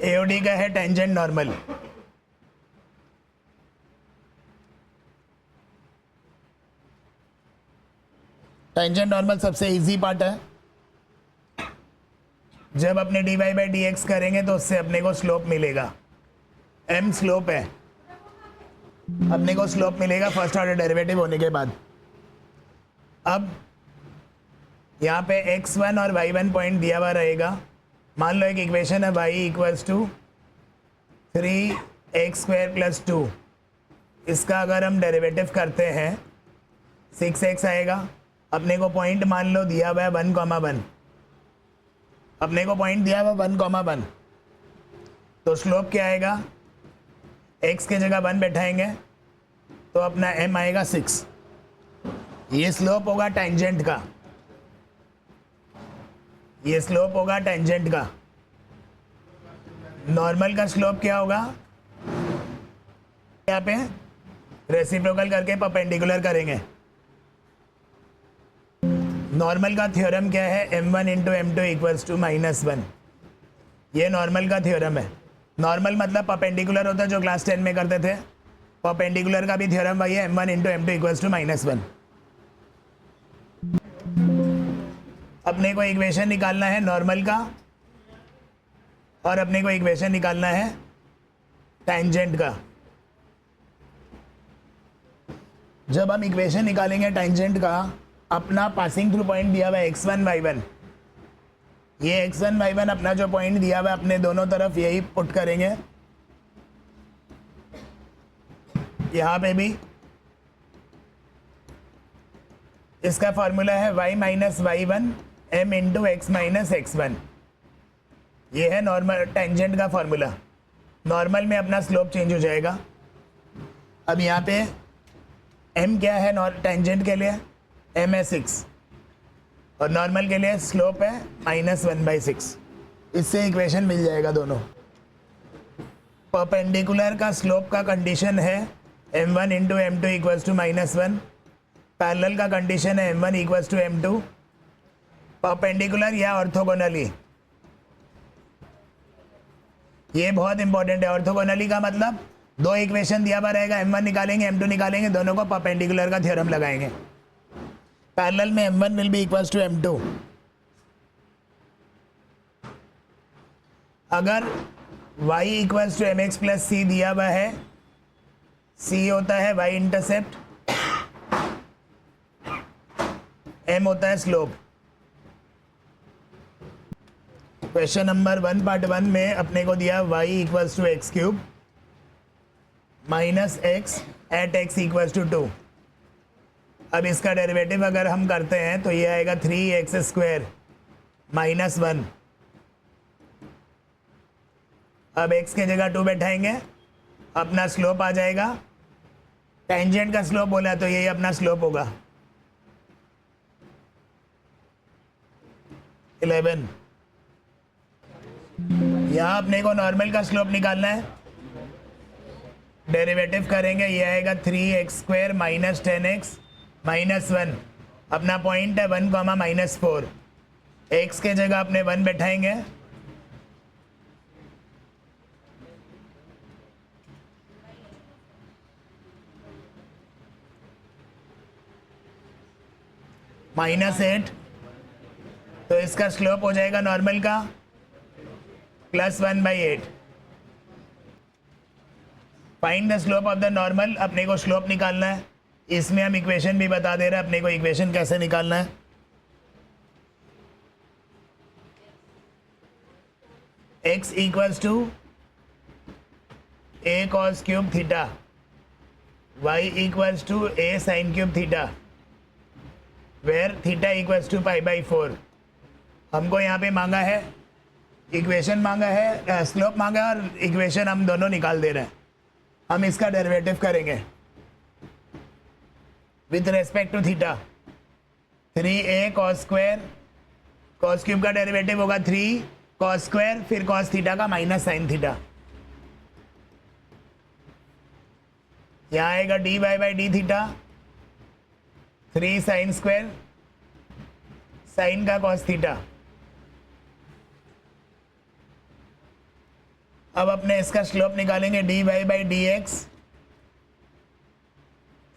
AOD का है tangent normal. Tangent normal सबसे इजी पार्ट है। जब अपने dy बाई डी एक्स करेंगे तो उससे अपने को स्लोप मिलेगा। m स्लोप है, अपने को स्लोप मिलेगा फर्स्ट ऑर्डर डेरिवेटिव होने के बाद। अब यहाँ पे x1 और y1 पॉइंट दिया हुआ रहेगा। मान लो एक इक्वेशन है y equals to 3x² plus 2। इसका अगर हम डेरिवेटिव करते हैं 6x आएगा। अपने को पॉइंट मान लो दिया हुआ है 1,1। अपने को पॉइंट दिया हुआ 1,1, तो स्लोप क्या आएगा? x के जगह 1 बैठाएंगे तो अपना m आएगा 6। ये स्लोप होगा टेंजेंट का, ये स्लोप होगा टेंजेंट का। नॉर्मल का स्लोप क्या होगा? यहाँ पे रेसिप्रोकल करके परपेंडिकुलर करेंगे। नॉर्मल का थ्योरम क्या है? m1 into m2 equals to -1। ये नॉर्मल का थ्योरम है। नॉर्मल मतलब परपेंडिकुलर होता है, जो क्लास 10 में करते थे। परपेंडिकुलर का भी थ्योरम वही है, m1 into m2 equals to -1। अपने को इक्वेशन निकालना है नॉर्मल का और अपने को इक्वेशन निकालना है टेंजेंट का। जब हम इक्वेशन निकालेंगे टेंजेंट का, अपना पासिंग थ्रू पॉइंट दिया हुआ है x1 y1। ये x1 y1 अपना जो पॉइंट दिया हुआ है अपने दोनों तरफ यही पुट करेंगे। यहाँ पे भी इसका फॉर्मूला है y minus y1 m into x minus x1। ये है नॉर्मल टेंजेंट का फॉर्मूला। नॉर्मल में अपना स्लोप चेंज हो जाएगा। अब यहाँ पे m क्या है टेंजेंट के लिए? m है 6 और नॉर्मल के लिए स्लोप है -1/6। इससे इक्वेशन मिल जाएगा दोनों। परपेंडिकुलर का स्लोप का कंडीशन है m1 into m2 equals to -1। Parallel का कंडीशन है m1 equals to m2। Perpendicular या ऑर्थोगोनली, ये बहुत इंपॉर्टेंट है। ऑर्थोगोनली का मतलब दो इक्वेशन दिया हुआ रहेगा, m1 निकालेंगे m2 निकालेंगे, दोनों को परपेंडिकुलर का थ्योरम लगाएंगे। पैरेलल में m1 will be equals to m2। अगर y equals to mx plus c दिया हुआ है, c होता है y इंटरसेप्ट, m होता है स्लोप। क्वेश्चन नंबर 1 पार्ट 1 में अपने को दिया y equals to x cube minus x at x equals to 2। अब इसका डेरिवेटिव अगर हम करते हैं तो ये आएगा 3x² माइनस 1। अब x के जगह 2 बैठाएंगे, अपना स्लोप आ जाएगा। टेंजेंट का स्लोप बोला तो यही अपना स्लोप होगा 11। यहाँ अपने को नॉर्मल का स्लोप निकालना है। डेरिवेटिव करेंगे, ये आएगा 3x² माइनस 10x माइनस 1। अपना पॉइंट है 1, -4। x के जगह अपने 1 बैठाएंगे, -8। तो इसका स्लोप हो जाएगा नॉर्मल का +1/8। Find the slope of the normal. अपने को स्लोप निकालना है। इसमें हम इक्वेशन भी बता दे रहे हैं अपने को इक्वेशन कैसे निकालना है। x equals to a cos cube theta, y equals to a sin cube theta, where theta equals to π/4। हमको यहाँ पे मांगा है, इक्वेशन मांगा है, स्लोप मांगा है और इक्वेशन हम दोनों निकाल दे रहे हैं। हम इसका डेरिवेटिव करेंगे with respect to theta. 3a cos², cos cube का डेरिवेटिव होगा 3 cos², फिर cos थीटा का माइनस साइन थीटा। यहाँ आएगा dy/d थीटा, 3 sin², साइन का cos थीटा। अब अपने इसका स्लोप निकालेंगे dy by d x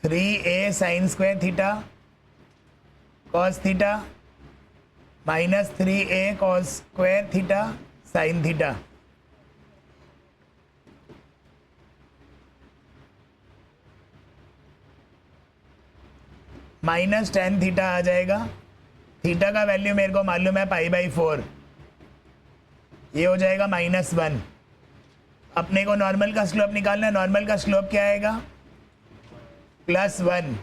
3a sine square theta cos theta minus 3a cos square theta sine theta. Minus ten theta आ जाएगा। थीटा का वैल्यू मेरे को मालूम है π/4, ये हो जाएगा -1। अपने को नॉर्मल का स्लोप निकालना है। नॉर्मल का स्लोप क्या आएगा? +1।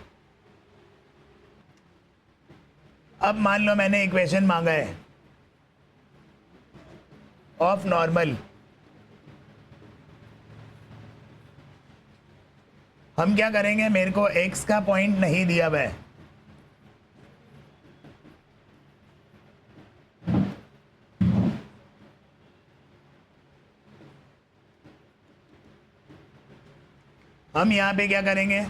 अब मान लो मैंने इक्वेशन मांगा है ऑफ नॉर्मल। हम क्या करेंगे, मेरे को x का पॉइंट नहीं दिया हुआ है, हम यहाँ पे क्या करेंगे,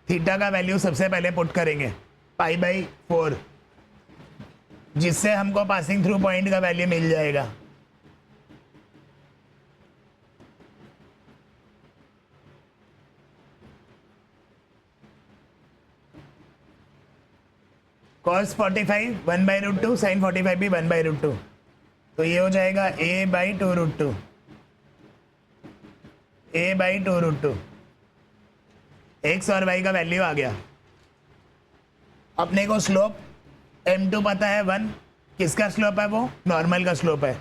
थीटा का वैल्यू सबसे पहले पुट करेंगे π/4, जिससे हमको पासिंग थ्रू पॉइंट का वैल्यू मिल जाएगा। cos 45 1/√2 sin 45 भी 1/√2, तो ये हो जाएगा a/2√2 a/2√2। x और y का वैल्यू आ गया। अपने को स्लोप m2 पता है 1, किसका स्लोप है वो? नॉर्मल का स्लोप है।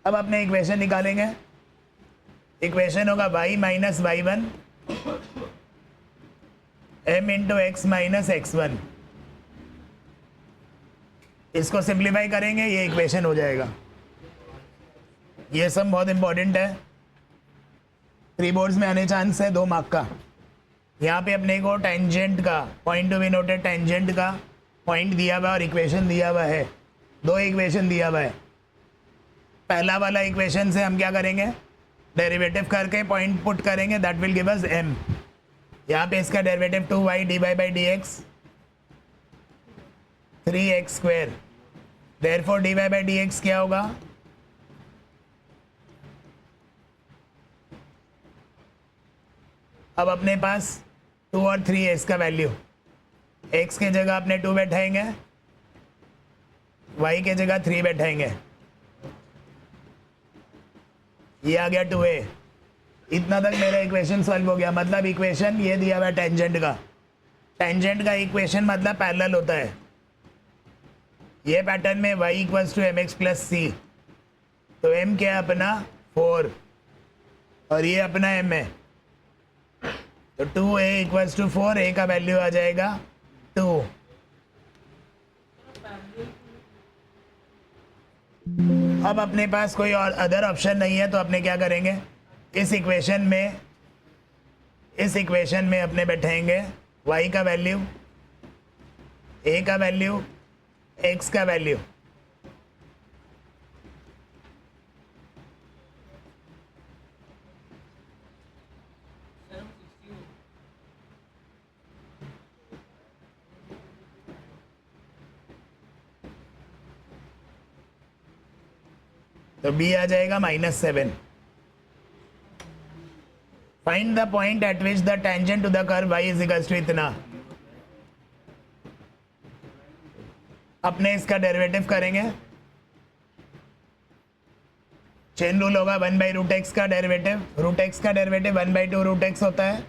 अब अपने इक्वेशन निकालेंगे। इक्वेशन होगा y minus y1 m into x minus x1। इसको सिंप्लीफाई करेंगे, ये इक्वेशन हो जाएगा। ये सब बहुत इंपॉर्टेंट है, प्री बोर्ड्स में आने चांस है 2 मार्क का। यहाँ पे अपने को टेंजेंट का point to be noted, tangent का पॉइंट दिया हुआ है और इक्वेशन दिया हुआ है। 2 इक्वेशन दिया हुआ है। पहला वाला इक्वेशन से हम क्या करेंगे, डेरिवेटिव करके पॉइंट पुट करेंगे, that will give us m। यहाँ पे इसका derivative 2y dy by d x 3x square, therefore dy by d x क्या होगा? अब अपने पास 2 और 3 है इसका वैल्यू। x के जगह अपने 2 बैठाएंगे, y के जगह 3 बैठाएंगे, ये आ गया 2a। इतना तक मेरा इक्वेशन सॉल्व हो गया। मतलब इक्वेशन ये दिया हुआ है टेंजेंट का। टेंजेंट का इक्वेशन मतलब पैरेलल होता है। ये पैटर्न में y equals to m x plus c, तो m क्या है अपना 4 और ये अपना m है, तो 2a इक्वल्स टू 4, a का वैल्यू आ जाएगा 2। अब अपने पास कोई और अदर ऑप्शन नहीं है, तो अपने क्या करेंगे, इस इक्वेशन में अपने बैठाएंगे y का वैल्यू, a का वैल्यू, x का वैल्यू। तो b आ जाएगा -7। Find the point at which the tangent to the curve y is equals to इतना। अपने इसका डेरिवेटिव करेंगे। चेन रूल होगा 1/√x का डेरिवेटिव, √x का डेरिवेटिव 1/2√x होता है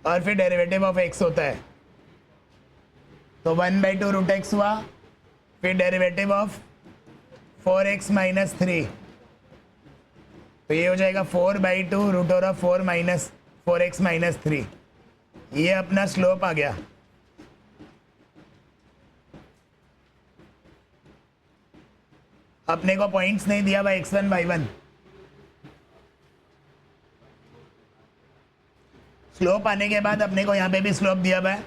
और फिर डेरिवेटिव ऑफ x होता है। तो 1/2√x हुआ, फिर डेरिवेटिव ऑफ 4x माइनस 3, तो ये हो जाएगा 4/2√4 माइनस 4x माइनस 3। ये अपना स्लोप आ गया। अपने को पॉइंट्स नहीं दिया हुआ x1 y1। स्लोप आने के बाद अपने को यहाँ पे भी स्लोप दिया हुआ है।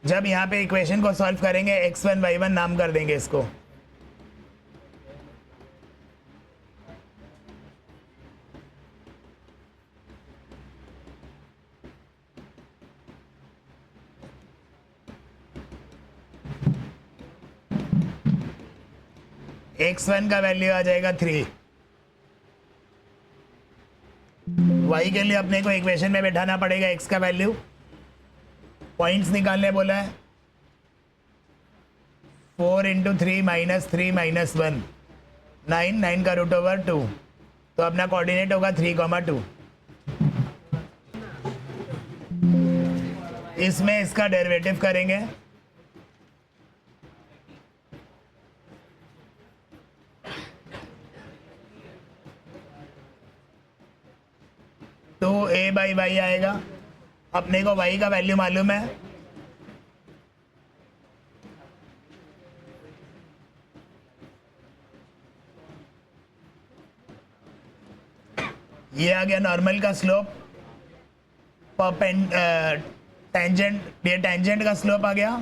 जब यहाँ पे इक्वेशन को सॉल्व करेंगे x1 y1 नाम कर देंगे इसको। x1 का वैल्यू आ जाएगा 3, y के लिए अपने को इक्वेशन में बैठाना पड़ेगा x का वैल्यू, पॉइंट्स निकालने बोला है। 4 इंटू 3 माइनस 3 माइनस 1 9, 9 का रूट ओवर 2, तो अपना कोऑर्डिनेट होगा 3,2। इसमें इसका डेरिवेटिव करेंगे, तो a बाई वाई आएगा। अपने को y का वैल्यू मालूम है, ये आ गया नॉर्मल का स्लोप, टेंजेंट, ये टेंजेंट का स्लोप आ गया,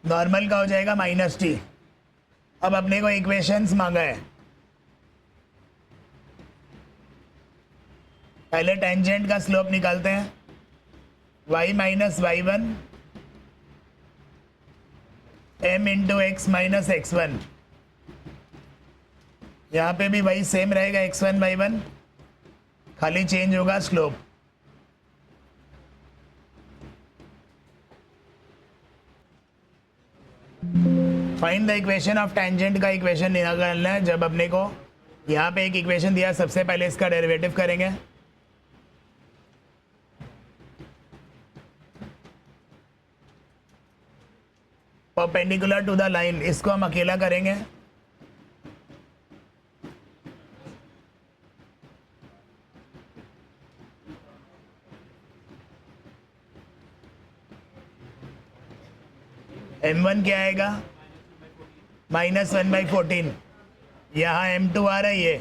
नॉर्मल का हो जाएगा माइनस टी। अब अपने को इक्वेशंस मांगा है, पहले टेंजेंट का स्लोप निकालते हैं, y minus y one m into x minus x one. यहाँ पे भी वही सेम रहेगा, x1 y1, खाली चेंज होगा slope. Find the equation of tangent का इक्वेशन निकालना है। जब अपने को यहाँ पे एक इक्वेशन दिया, सबसे पहले इसका डेरिवेटिव करेंगे। परपेंडिकुलर टू द लाइन, इसको हम अकेला करेंगे। m1 क्या आएगा, -1/14। यहाँ m2 आ रही है,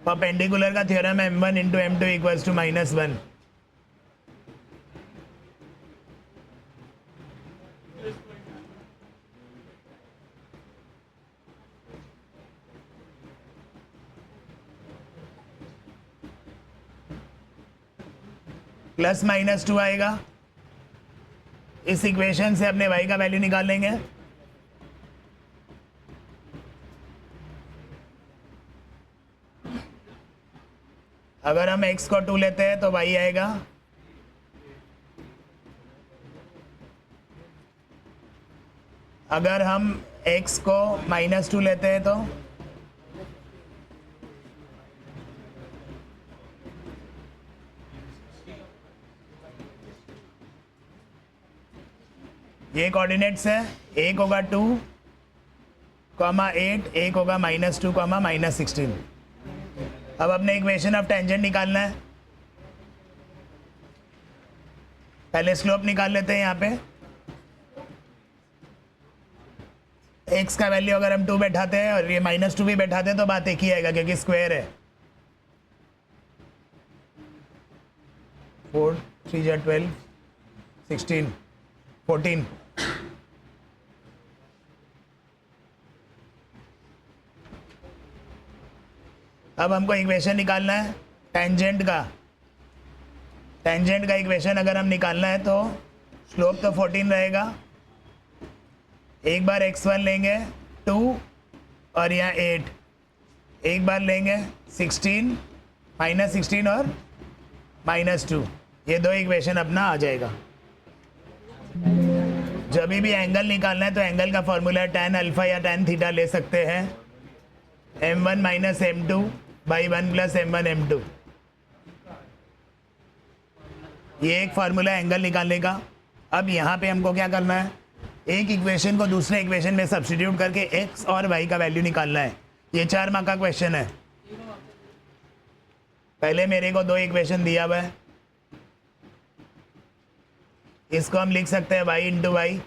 परपेंडिकुलर का थ्योरम है m1 into m2 equals to -1। +-2 आएगा। इस इक्वेशन से अपने y का वैल्यू निकाल लेंगे। अगर हम x को 2 लेते हैं तो y आएगा, अगर हम x को -2 लेते हैं तो ये कोऑर्डिनेट्स है, एक होगा 2, 8, एक होगा -2, -16। अब अपने इक्वेशन ऑफ टेंजेंट निकालना है। पहले स्लोप निकाल लेते हैं। यहाँ पे x का वैल्यू अगर हम 2 बैठाते हैं और ये -2 भी बैठाते हैं तो बात एक ही आएगा, क्योंकि स्क्वायर है। 4, 3 × 12, 16, 14। अब हमको इक्वेशन निकालना है टेंजेंट का। टेंजेंट का इक्वेशन अगर हम निकालना है तो स्लोप तो 14 रहेगा, एक बार x1 लेंगे 2 और यहाँ 8, एक बार लेंगे 16, -16 और -2, ये दो इक्वेशन अपना आ जाएगा। जब भी एंगल निकालना है तो एंगल का फॉर्मूला tan अल्फा या tan थीटा ले सकते हैं, m1 minus m2 by 1 plus m1 m2। ये एक फार्मूला है एंगल निकालने का। अब यहाँ पे हमको क्या करना है, एक इक्वेशन को दूसरे इक्वेशन में सब्स्टिट्यूट करके x और y का वैल्यू निकालना है। ये 4 मार्क का क्वेश्चन है। पहले मेरे को 2 इक्वेशन दिया हुआ है, इसको हम लिख सकते हैं y into y,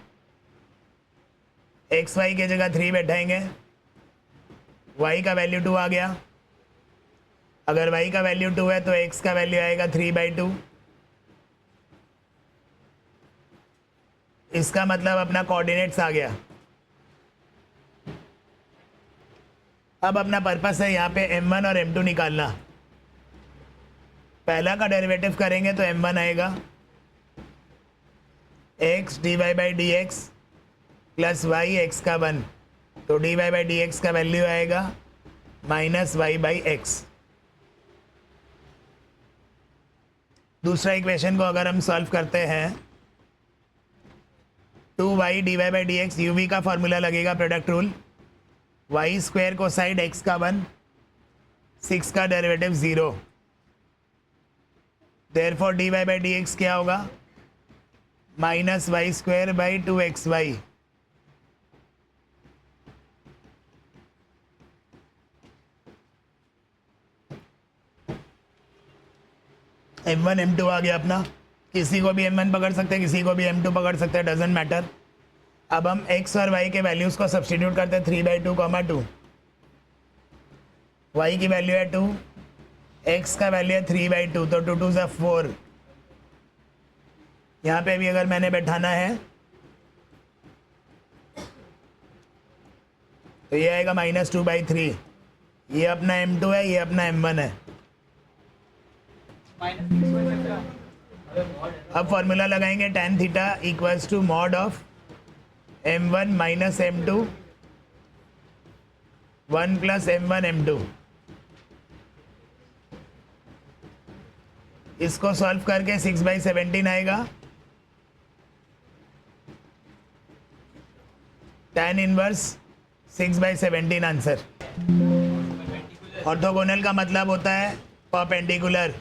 x y की जगह 3 बैठाएंगे, y का वैल्यू 2 आ गया। अगर y का वैल्यू 2 है तो x का वैल्यू आएगा 3/2। इसका मतलब अपना कोऑर्डिनेट्स आ गया। अब अपना पर्पस है यहाँ पे m1 और m2 निकालना। पहला का डेरिवेटिव करेंगे तो m1 आएगा, x d y by d x plus y x का 1, तो d y by d x का वैल्यू आएगा माइनस वाई बाई एक्स। दूसरा इक्वेशन को अगर हम सॉल्व करते हैं, 2y d y by d x, u v का फॉर्मूला लगेगा प्रोडक्ट रूल, वाई स्क्वायर को साइड एक्स का 1, 6 का derivative 0, therefore d y by d x क्या होगा, minus Y square by 2xy। M1 M2 आ गया अपना, किसी को भी M1 पकड़ सकते हैं, किसी को भी M2 पकड़ सकते हैं, डजेंट मैटर। अब हम x और y के वैल्यूज़ को सब्सटीट्यूट करते हैं, 3/2, 2, y की वैल्यू है 2, x का वैल्यू है 3/2, तो 2 2 4। यहाँ पे भी अगर मैंने बैठाना है तो ये आएगा -2/3। ये अपना M2 है, ये अपना M1 है। अब फॉर्मूला लगाएंगे tan theta equals to mod of M1 minus M2 1 plus M1 M2। इसको सॉल्व करके 6/17 आएगा। tan inverse 6/17 answer. ऑर्थोगोनल का मतलब होता है perpendicular.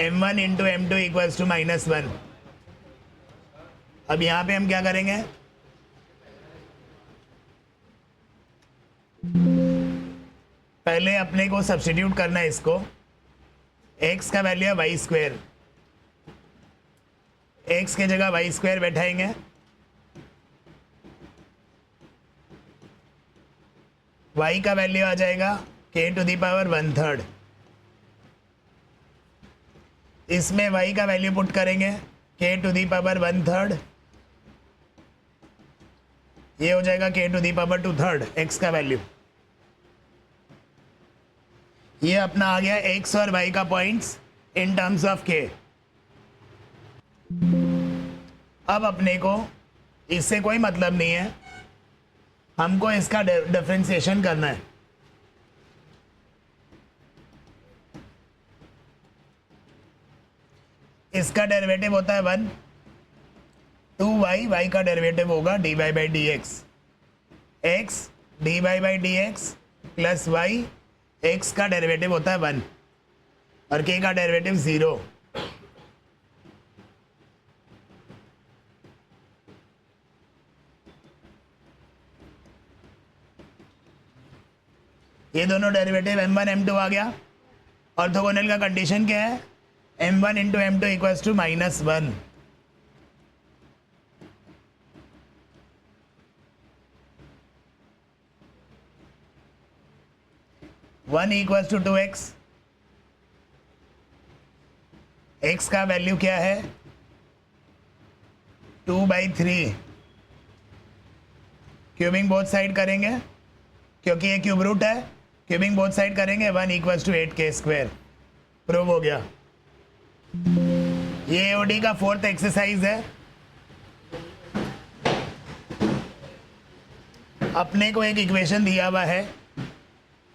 M1 into M2 equals to -1। अब यहाँ पे हम क्या करेंगे, पहले अपने को सब्स्टिट्यूट करना है इसको। x का वैल्यू है वाई स्क्वायर, x के जगह वाई स्क्वायर बैठाएंगे, y का वैल्यू आ जाएगा k⁻⁻⁻⁻। इसमें y का वैल्यू पुट करेंगे k⁻⁻⁻, ये हो जाएगा k⁻², x का वैल्यू। ये अपना आ गया x और y का points in terms of k। अब अपने को इससे कोई मतलब नहीं है, हमको इसका डिफरेंशिएशन करना है। इसका डेरिवेटिव होता है 1, 2y, y का डेरिवेटिव होगा dy by d x, x dy by d x plus y, x का डेरिवेटिव होता है 1 और k का डेरिवेटिव 0। ये दोनों डेरिवेटिव M1 M2 आ गया। ऑर्थोगोनल का कंडीशन क्या है, M1 into M2 equals to -1। One equals to 2x, x का वैल्यू क्या है 2/3। क्यूबिंग बोथ साइड करेंगे क्योंकि ये क्यूब रूट है, क्यूबिंग बोथ साइड करेंगे 1 इक्वल्स टू 8k²। प्रूव हो गया। ये एओडी का 4th एक्सरसाइज है। अपने को एक इक्वेशन दिया हुआ है।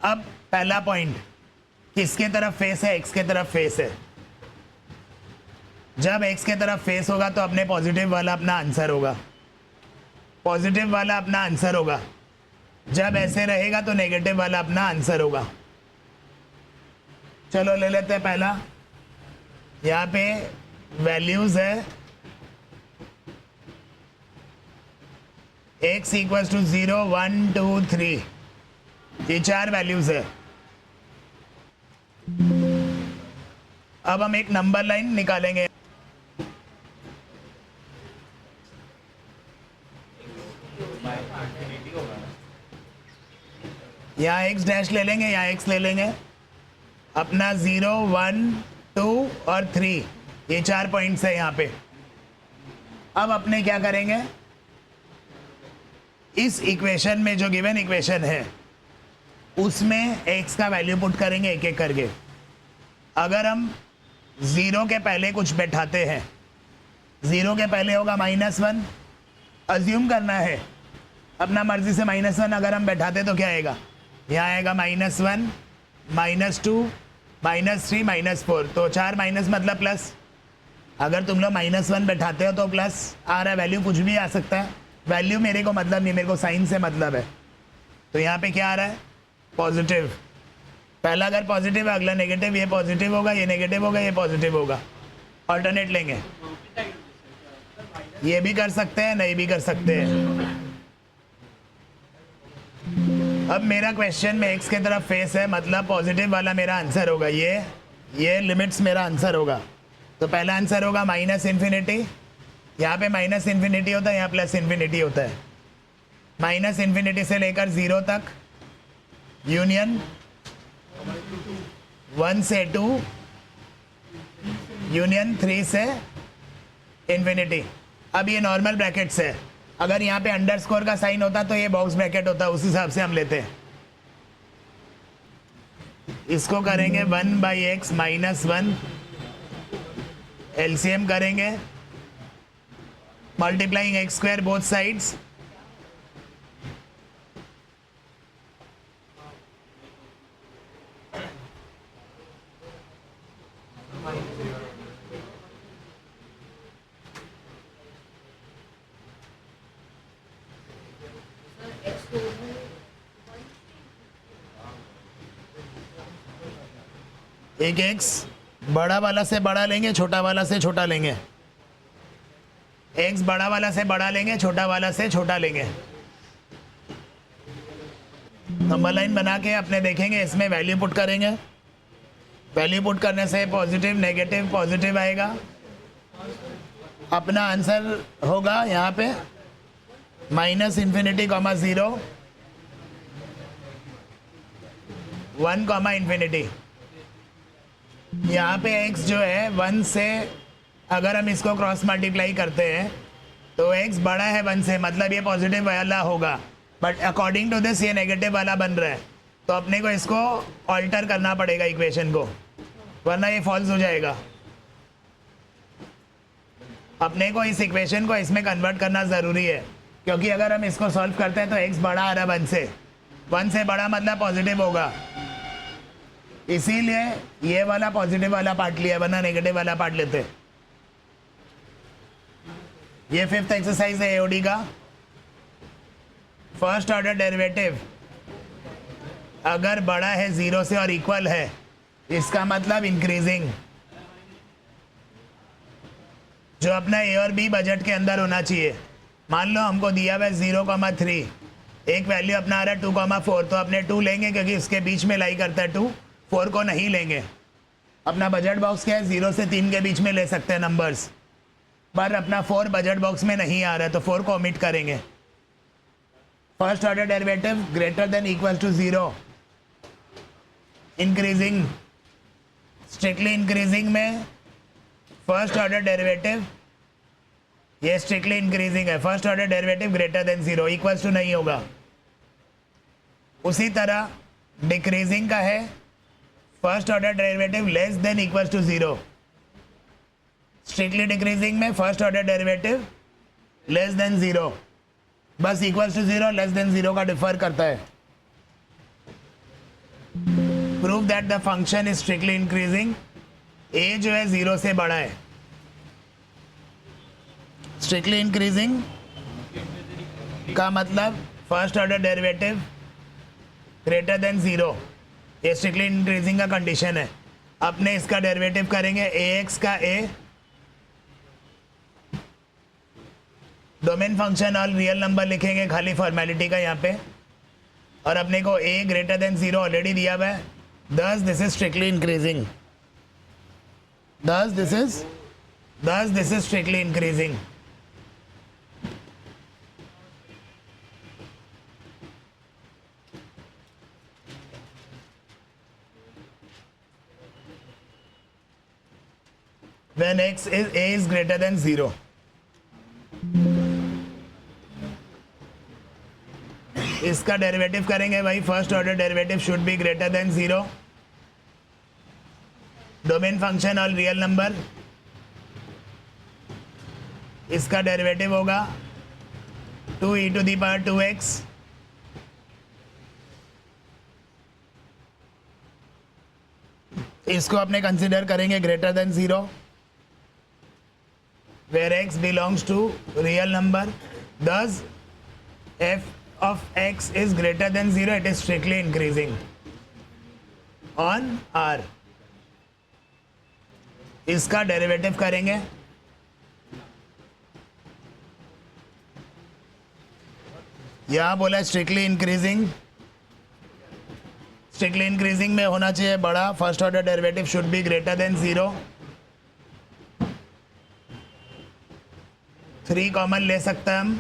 अब पहला पॉइंट, किसके तरफ फेस है, x के तरफ फेस है। जब x के तरफ फेस होगा तो अपने पॉजिटिव वाला अपना आंसर होगा, पॉजिटिव वाला अपना आंसर होगा। जब ऐसे रहेगा तो नेगेटिव वाला अपना आंसर होगा। चलो ले लेते हैं पहला। यहाँ पे वैल्यूज है x इक्वल्स टू 0, 1, 2, 3, ये 4 वैल्यूज है। अब हम एक नंबर लाइन निकालेंगे। यहाँ x डैश ले लेंगे, यहाँ x ले लेंगे। अपना 0, 1, 2 और 3, ये 4 पॉइंट्स है यहाँ पे। अब अपने क्या करेंगे, इस इक्वेशन में जो गिवन इक्वेशन है उसमें x का वैल्यू पुट करेंगे एक एक करके। अगर हम 0 के पहले कुछ बैठाते हैं ज़ीरो के पहले होगा -1, अज्यूम करना है अपना मर्जी से -1 अगर हम बैठाते तो क्या आएगा, यहाँ आएगा -1, -2, -3, -4, तो 4 माइनस मतलब प्लस। अगर तुम लोग -1 बैठाते हो तो प्लस आ रहा है, वैल्यू कुछ भी आ सकता है, वैल्यू मेरे को मतलब नहीं, मेरे को साइन से मतलब है। तो यहाँ पे क्या आ रहा है, पॉजिटिव। पहला अगर पॉजिटिव है अगला नेगेटिव, ये पॉजिटिव होगा, ये नेगेटिव होगा, ये पॉजिटिव होगा, ऑल्टरनेट लेंगे। ये भी कर सकते हैं, नहीं भी कर सकते हैं। अब मेरा क्वेश्चन में x के तरफ फेस है, मतलब पॉजिटिव वाला मेरा आंसर होगा, ये लिमिट्स मेरा आंसर होगा। तो पहला आंसर होगा -इन्फिनिटी, यहाँ पे -इन्फिनिटी होता है, यहाँ +इन्फिनिटी होता है। -इन्फिनिटी से लेकर 0 तक, यूनियन 1 से 2, यूनियन 3 से इन्फिनिटी। अब ये नॉर्मल ब्रैकेट्स है, अगर यहाँ पे अंडरस्कोर का साइन होता तो ये बॉक्स ब्रैकेट होता, उस हिसाब से हम लेते हैं। इसको करेंगे 1/x -1, एलसीएम करेंगे, मल्टीप्लाइंग x² बोथ साइड्स, एक x बड़ा वाला से बड़ा लेंगे, छोटा वाला से छोटा लेंगे, x बड़ा वाला से बड़ा लेंगे, छोटा वाला से छोटा लेंगे। नंबर लाइन बना के अपने देखेंगे, इसमें वैल्यू पुट करेंगे, वैल्यू पुट करने से पॉजिटिव नेगेटिव पॉजिटिव आएगा। अपना आंसर होगा यहाँ पे -∞, 0, 1, यहाँ पे x जो है 1 से, अगर हम इसको क्रॉस मल्टीप्लाई करते हैं तो x बड़ा है 1 से, मतलब ये पॉजिटिव वाला होगा, बट अकॉर्डिंग टू दिस ये नेगेटिव वाला बन रहा है। तो अपने को इसको ऑल्टर करना पड़ेगा इक्वेशन को, वरना ये फॉल्स हो जाएगा। अपने को इस इक्वेशन को इसमें कन्वर्ट करना ज़रूरी है, क्योंकि अगर हम इसको सॉल्व करते हैं तो x बड़ा आ रहा है 1 से बड़ा मतलब पॉजिटिव होगा, इसीलिए ये वाला पॉजिटिव वाला पार्ट लिया, वरना नेगेटिव वाला पार्ट लेते। ये 5th एक्सरसाइज है एओडी का। फर्स्ट ऑर्डर डेरिवेटिव अगर बड़ा है 0 से और इक्वल है, इसका मतलब इंक्रीजिंग, जो अपना ए और बी बजट के अंदर होना चाहिए। मान लो हमको दिया हुआ है 0,3, एक वैल्यू अपना आ रहा है 2,4, तो अपने 2 लेंगे क्योंकि इसके बीच में लाई करता है 2, 4 को नहीं लेंगे। अपना बजट बॉक्स क्या है, 0 से 3 के बीच में ले सकते हैं नंबर्स, पर अपना 4 बजट बॉक्स में नहीं आ रहा है तो 4 को ओमिट करेंगे। First order derivative greater than equal to 0, increasing, strictly increasing में फर्स्ट ऑर्डर डेरिवेटिव, ये स्ट्रिक्टली इंक्रीजिंग है, first order derivative greater than 0, equals to नहीं होगा। उसी तरह डिक्रीजिंग का है, first order derivative less than equals to 0, strictly decreasing में first order derivative less than 0, बस इक्वल्स टू 0 लेस देन 0 का डिफर करता है। Prove that the function is strictly increasing, a जो है 0 से बड़ा है, स्ट्रिक्टली इंक्रीजिंग का मतलब first order derivative greater than 0, ये स्ट्रिक्टली इंक्रीजिंग का कंडीशन है। अपने इसका डेरिवेटिव करेंगे ax का a, डोमेन फंक्शन और रियल नंबर लिखेंगे खाली फॉर्मेलिटी का यहाँ पे, और अपने को a ग्रेटर देन 0 ऑलरेडी दिया हुआ है, thus this is strictly increasing, thus this is strictly increasing। when x is a is greater than 0, इसका डेरिवेटिव करेंगे भाई, first order derivative should be greater than 0, domain function और real number, इसका derivative होगा 2e to the power 2x इसको अपने consider करेंगे greater than 0 where x belongs to real number thus f of x is greater than 0 it is strictly increasing on r इसका derivative करेंगे यहाँ बोला strictly increasing में होना चाहिए बड़ा first order derivative should be greater than 0 3 common ले सकते हैं हम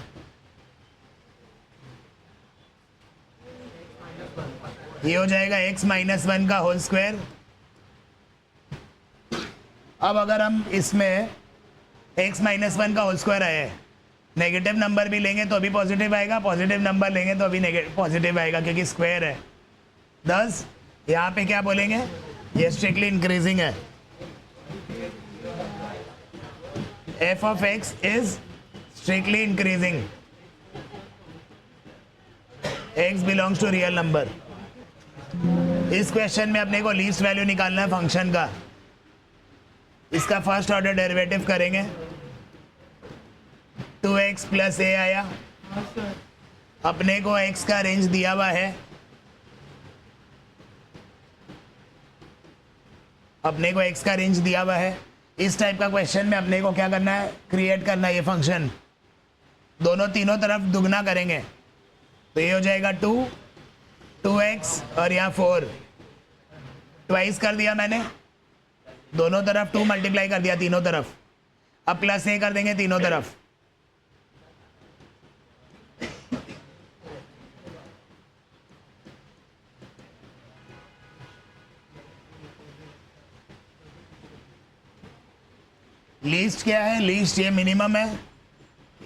ये हो जाएगा x माइनस 1 का होल स्क्वायर अब अगर हम इसमें x माइनस 1 का होल स्क्वायर आया है नेगेटिव नंबर भी लेंगे तो भी पॉजिटिव आएगा पॉजिटिव नंबर लेंगे तो भी पॉजिटिव आएगा क्योंकि स्क्वायर है 10 यहाँ पे क्या बोलेंगे ये स्ट्रिक्टली इंक्रीजिंग है f of x is strictly increasing x belongs to real number इस क्वेश्चन में अपने को लीस्ट वैल्यू निकालना है फंक्शन का इसका फर्स्ट ऑर्डर डेरिवेटिव करेंगे 2x प्लस a आया अपने को x का रेंज दिया हुआ है अपने को x का रेंज दिया हुआ है इस टाइप का क्वेश्चन में अपने को क्या करना है क्रिएट करना है ये फंक्शन दोनों तीनों तरफ दुगना करेंगे तो ये हो जाएगा 2x और यहाँ 4 ट्वाइस कर दिया मैंने दोनों तरफ 2 मल्टीप्लाई कर दिया तीनों तरफ अब प्लस a कर देंगे तीनों तरफ लीस्ट क्या है लीस्ट ये मिनिमम है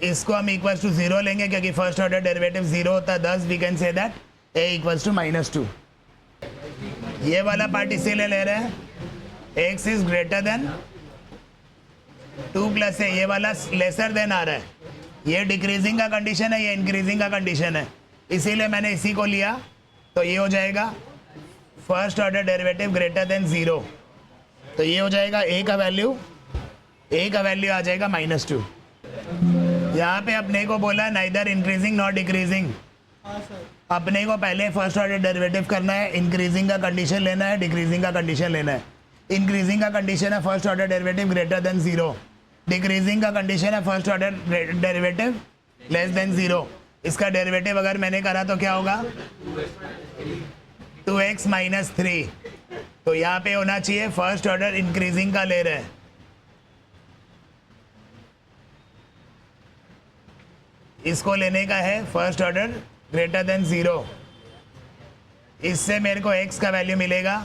इसको हम इक्वल टू 0 लेंगे क्योंकि फर्स्ट ऑर्डर डेरिवेटिव 0 होता है 10 we can say that a equals to -2 ये वाला पार्ट इसीलिए ले रहे हैं x is greater than 2 plus a ये वाला लेसर देन आ रहा है ये डिक्रीजिंग का कंडीशन है ये इंक्रीजिंग का कंडीशन है इसीलिए मैंने इसी को लिया तो ये हो जाएगा first order derivative greater than 0 तो ये हो जाएगा a का वैल्यू आ जाएगा -2 यहाँ पे अपने को बोला नाइदर इंक्रीजिंग नॉट डिक्रीजिंग अपने को पहले फर्स्ट ऑर्डर डेरिवेटिव करना है इंक्रीजिंग का कंडीशन लेना है डिक्रीजिंग का कंडीशन लेना है इंक्रीजिंग का कंडीशन है first order derivative greater than 0 decreasing का कंडीशन है first order derivative less than 0 इसका डेरिवेटिव अगर मैंने करा तो क्या होगा 2x माइनस 3 तो यहाँ पे होना चाहिए फर्स्ट ऑर्डर इंक्रीजिंग का ले रहे हैं इसको लेने का है फर्स्ट ऑर्डर ग्रेटर देन 0 इससे मेरे को x का वैल्यू मिलेगा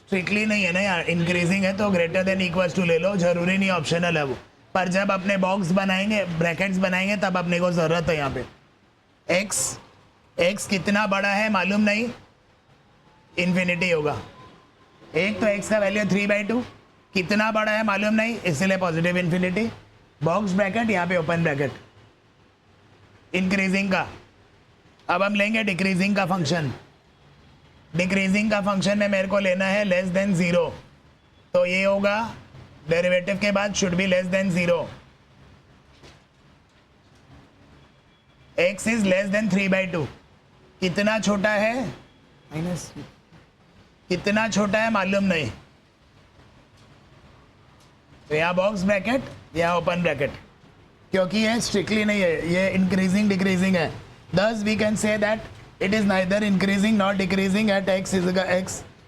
स्ट्रिक्टली नहीं है ना यार इंक्रीजिंग है तो ग्रेटर देन इक्वल्स टू ले लो जरूरी नहीं ऑप्शनल है वो पर जब अपने बॉक्स बनाएंगे ब्रैकेट्स बनाएंगे तब अपने को ज़रूरत है यहाँ पे x कितना बड़ा है मालूम नहीं इन्फिनिटी होगा एक तो x का वैल्यू 3/2 कितना बड़ा है मालूम नहीं इसलिए पॉजिटिव इन्फिनिटी बॉक्स ब्रैकेट यहाँ पे ओपन ब्रैकेट इंक्रीजिंग का अब हम लेंगे डिक्रीजिंग का फंक्शन डिक्रीजिंग का फंक्शन में मेरे को लेना है लेस देन 0 तो ये होगा डेरिवेटिव के बाद should be less than 0 x is less than 3/2 कितना छोटा है माइनस कितना छोटा है मालूम नहीं तो यहाँ बॉक्स ब्रैकेट यहाँ ओपन ब्रैकेट क्योंकि ये स्ट्रिक्टली नहीं है ये इंक्रीजिंग डिक्रीजिंग है thus we can say that it is neither increasing nor decreasing at x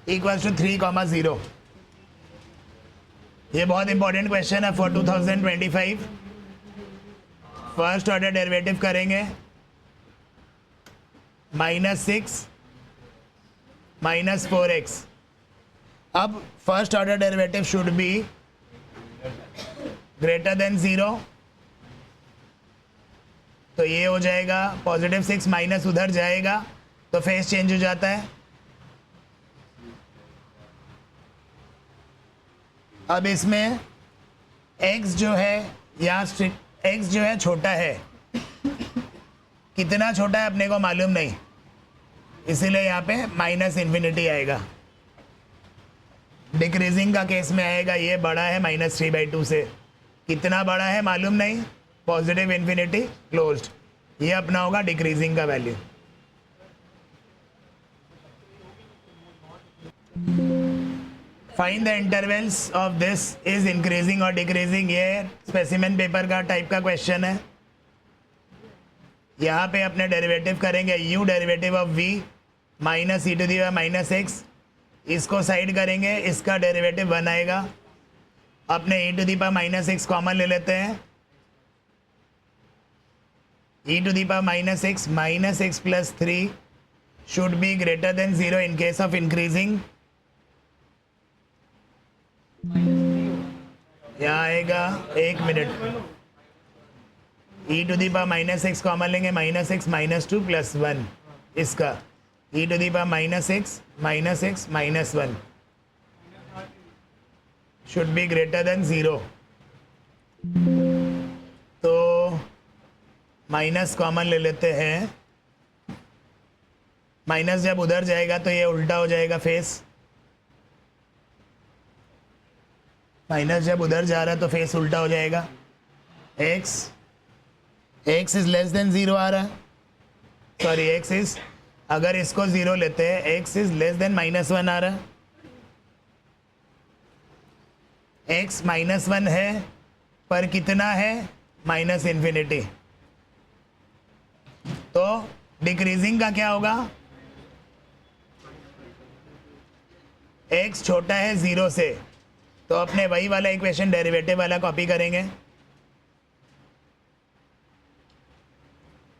equals to 3,0 ये बहुत इंपॉर्टेंट क्वेश्चन है फॉर 2025 फर्स्ट ऑर्डर डेरिवेटिव करेंगे -6 -4x अब first order derivative should be greater than 0 तो ये हो जाएगा +6 माइनस उधर जाएगा तो फेस चेंज हो जाता है। अब इसमें x जो है यहाँ x जो है छोटा है, कितना छोटा है अपने को मालूम नहीं, इसीलिए यहाँ पे -∞ आएगा। डिक्रीजिंग का केस में आएगा, ये बड़ा है -3/2 से, कितना बड़ा है मालूम नहीं, +∞ क्लोज्ड, ये अपना होगा डिक्रीजिंग का value. Find the intervals of this is increasing और डिक्रीजिंग, ये स्पेसिमेन पेपर का टाइप का क्वेश्चन है। यहाँ पे अपने डेरिवेटिव करेंगे u derivative of v minus e⁻⁻x, इसको साइड करेंगे, इसका डेरिवेटिव 1 आएगा। अपने e⁻⁻x कॉमन ले लेते हैं, e⁻⁻x -x + 3 should be greater than 0 in case of increasing. यहाँ आएगा 1 मिनट, e⁻⁻x कॉमन लेंगे, -x -2 + 1, इसका e⁻⁻x -1 should be greater than 0। तो माइनस कॉमन ले लेते हैं, माइनस जब उधर जाएगा तो ये उल्टा हो जाएगा फेस, माइनस जब उधर जा रहा है तो फेस उल्टा हो जाएगा। x इज लेस देन 0 आ रहा है, सॉरी x इज, अगर इसको 0 लेते हैं x इज लेस देन -1 आ रहा है, x -1 है पर कितना है -∞, तो डिक्रीजिंग का क्या होगा, x छोटा है 0 से, तो अपने वही वाला इक्वेशन डेरिवेटिव वाला कॉपी करेंगे,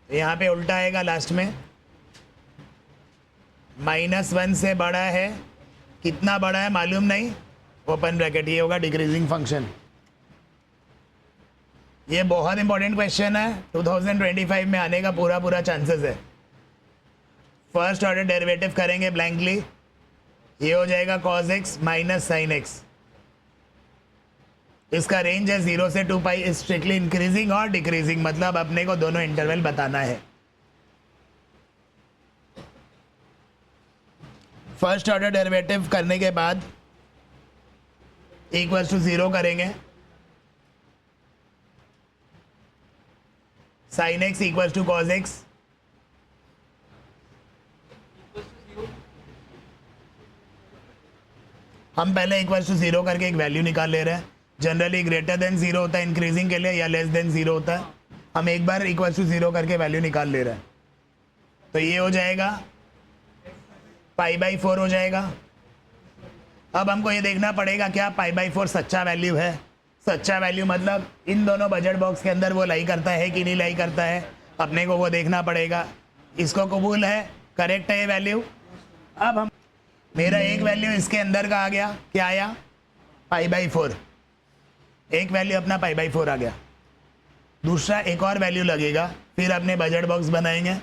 यहाँ पे उल्टा आएगा लास्ट में, -1 से बड़ा है, कितना बड़ा है मालूम नहीं, ओपन ब्रैकेट, ये होगा डिक्रीजिंग फंक्शन। ये बहुत इंपॉर्टेंट क्वेश्चन है, 2025 में आने का पूरा चांसेस है। फर्स्ट ऑर्डर डेरिवेटिव करेंगे ब्लैंकली, ये हो जाएगा cos x - sin x, इसका रेंज है 0 से 2 पाई, स्ट्रिक्टली इंक्रीजिंग और डिक्रीजिंग, मतलब अपने को दोनों इंटरवल बताना है। फर्स्ट ऑर्डर डेरिवेटिव करने के बाद = 0 करेंगे, sin x = cos x, हम पहले =0 करके एक वैल्यू निकाल ले रहे हैं। जनरली ग्रेटर देन 0 होता है इंक्रीजिंग के लिए, या लेस देन 0 होता है, हम एक बार =0 करके वैल्यू निकाल ले रहे हैं। तो ये हो जाएगा π/4 हो जाएगा। अब हमको ये देखना पड़ेगा क्या π/4 सच्चा वैल्यू है, सच्चा वैल्यू मतलब इन दोनों बजट बॉक्स के अंदर वो लाई करता है कि नहीं लाई करता है, अपने को वो देखना पड़ेगा। इसको कबूल है, करेक्ट है ये वैल्यू। अब हम, मेरा एक वैल्यू इसके अंदर का आ गया, क्या आया, π/4, एक वैल्यू अपना π/4 आ गया। दूसरा एक और वैल्यू लगेगा, फिर अपने बजट बॉक्स बनाएंगे,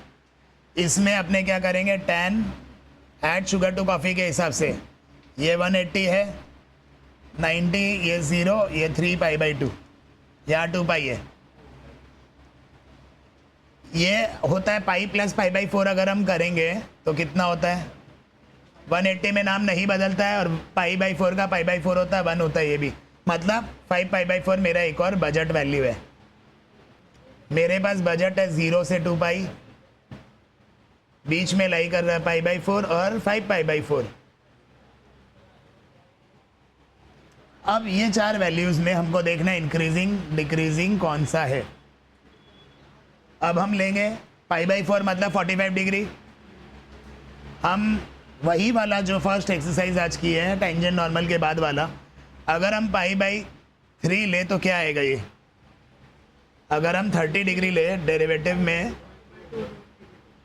इसमें अपने क्या करेंगे, tan add sugar to coffee के हिसाब से, ये 180 है, 90, ये 0, ये 3 π/2, यहाँ 2 पाई है, ये होता है पाई प्लस π/4। अगर हम करेंगे तो कितना होता है, 180 में नाम नहीं बदलता है, और π/4 का π/4 होता है, 1 होता है ये भी, मतलब 5 π/4 मेरा एक और बजट वैल्यू है। मेरे पास बजट है 0 से 2 पाई, बीच में लाई कर रहा है π/4 और 5 π/4। अब ये चार वैल्यूज़ में हमको देखना है इंक्रीजिंग डिक्रीजिंग कौन सा है। अब हम लेंगे π/4 मतलब 45 डिग्री, हम वही वाला जो फर्स्ट एक्सरसाइज आज की है टेंजेंट नॉर्मल के बाद वाला, अगर हम π/3 ले तो क्या आएगा ये, अगर हम 30 डिग्री ले डेरिवेटिव में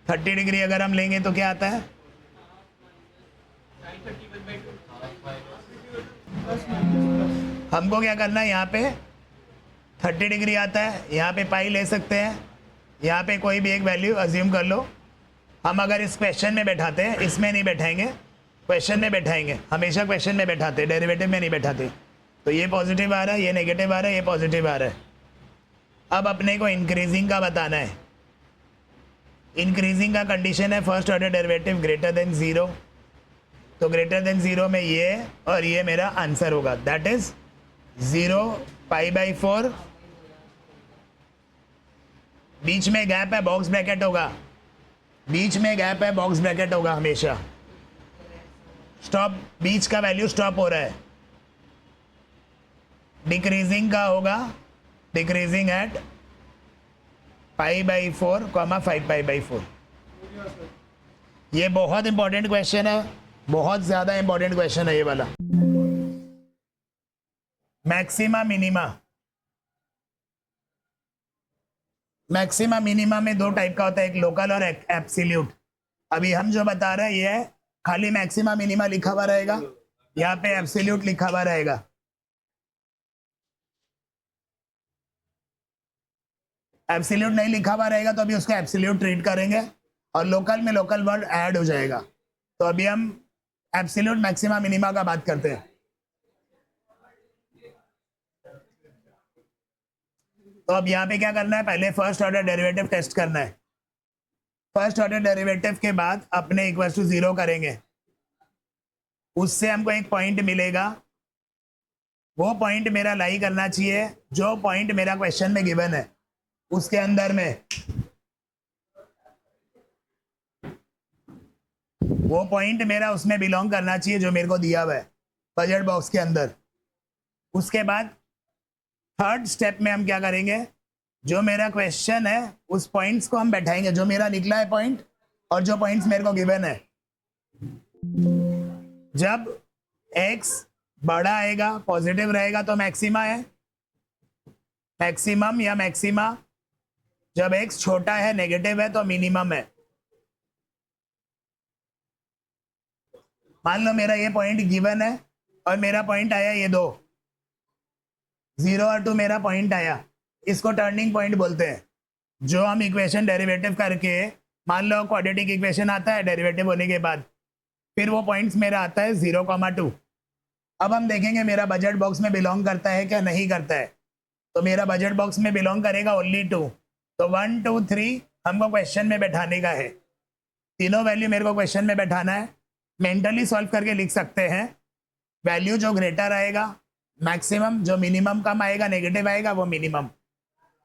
30 डिग्री अगर हम लेंगे तो क्या आता है, हमको क्या करना है, यहाँ पे 30 डिग्री आता है, यहाँ पे पाई ले सकते हैं, यहाँ पे कोई भी एक वैल्यू अज्यूम कर लो। हम अगर इस क्वेश्चन में बैठाते हैं, इसमें नहीं बैठाएंगे, क्वेश्चन में बैठाएंगे, हमेशा क्वेश्चन में बैठाते, डेरिवेटिव में नहीं बैठाते। तो ये पॉजिटिव आ रहा है, ये नेगेटिव आ रहा है, ये पॉजिटिव आ रहा है। अब अपने को इंक्रीजिंग का बताना है। इंक्रीजिंग का कंडीशन है first order derivative greater than 0। तो ग्रेटर देन 0 में ये और ये मेरा आंसर होगा, दैट इज 0 π/4। बीच में गैप है, बॉक्स ब्रैकेट होगा, बीच में गैप है, बॉक्स ब्रैकेट होगा हमेशा। स्टॉप, बीच का वैल्यू स्टॉप हो रहा है। डिक्रीजिंग का होगा, डिक्रीजिंग एट π/4, 5 π/4। ये बहुत इंपॉर्टेंट क्वेश्चन है, बहुत ज़्यादा इंपॉर्टेंट क्वेश्चन है ये वाला। मैक्सिमा मिनिमा, मैक्सिमा मिनिमा में दो टाइप का होता है, एक लोकल और एक एब्सोल्यूट। अभी हम जो बता रहे हैं ये है खाली मैक्सिमा मिनिमा लिखा हुआ रहेगा, यहाँ पे एब्सोल्यूट लिखा हुआ रहेगा। एब्सोल्यूट नहीं लिखा हुआ रहेगा तो अभी उसको एब्सोल्यूट ट्रीट करेंगे, और लोकल में लोकल वर्ड ऐड हो जाएगा। तो अभी हम एब्सोल्यूट मैक्सिमा मिनिमा का बात करते हैं। तो अब यहाँ पे क्या करना है, पहले फर्स्ट ऑर्डर डेरिवेटिव टेस्ट करना है। फर्स्ट ऑर्डर डेरिवेटिव के बाद अपने इक्वल टू 0 करेंगे, उससे हमको एक पॉइंट मिलेगा। वो पॉइंट मेरा लाई करना चाहिए जो पॉइंट मेरा क्वेश्चन में गिवन है उसके अंदर में। वो पॉइंट मेरा उसमें बिलोंग करना चाहिए जो मेरे को दिया हुआ है बजट बॉक्स के अंदर। उसके बाद थर्ड स्टेप में हम क्या करेंगे, जो मेरा क्वेश्चन है उस पॉइंट्स को हम बैठाएंगे, जो मेरा निकला है पॉइंट और जो पॉइंट्स मेरे को गिवन है। जब x बड़ा आएगा, पॉजिटिव रहेगा तो मैक्सिमा है, मैक्सिमम या मैक्सिमा। जब x छोटा है, नेगेटिव है तो मिनिमम है। मान लो मेरा ये पॉइंट गिवन है और मेरा पॉइंट आया ये 2, 0 और 2 मेरा पॉइंट आया, इसको टर्निंग पॉइंट बोलते हैं। जो हम इक्वेशन डेरिवेटिव करके, मान लो क्वाड्रेटिक इक्वेशन आता है डेरिवेटिव होने के बाद, फिर वो पॉइंट्स मेरा आता है 0,2। अब हम देखेंगे मेरा बजट बॉक्स में बिलोंग करता है क्या नहीं करता है। तो मेरा बजट बॉक्स में बिलोंग करेगा ओनली 2। तो 1 2 3 हमको क्वेश्चन में बैठाने का है, तीनों वैल्यू मेरे को क्वेश्चन में बैठाना है। मेंटली सॉल्व करके लिख सकते हैं, वैल्यू जो ग्रेटर आएगा मैक्सिमम, जो मिनिमम कम आएगा नेगेटिव आएगा वो मिनिमम,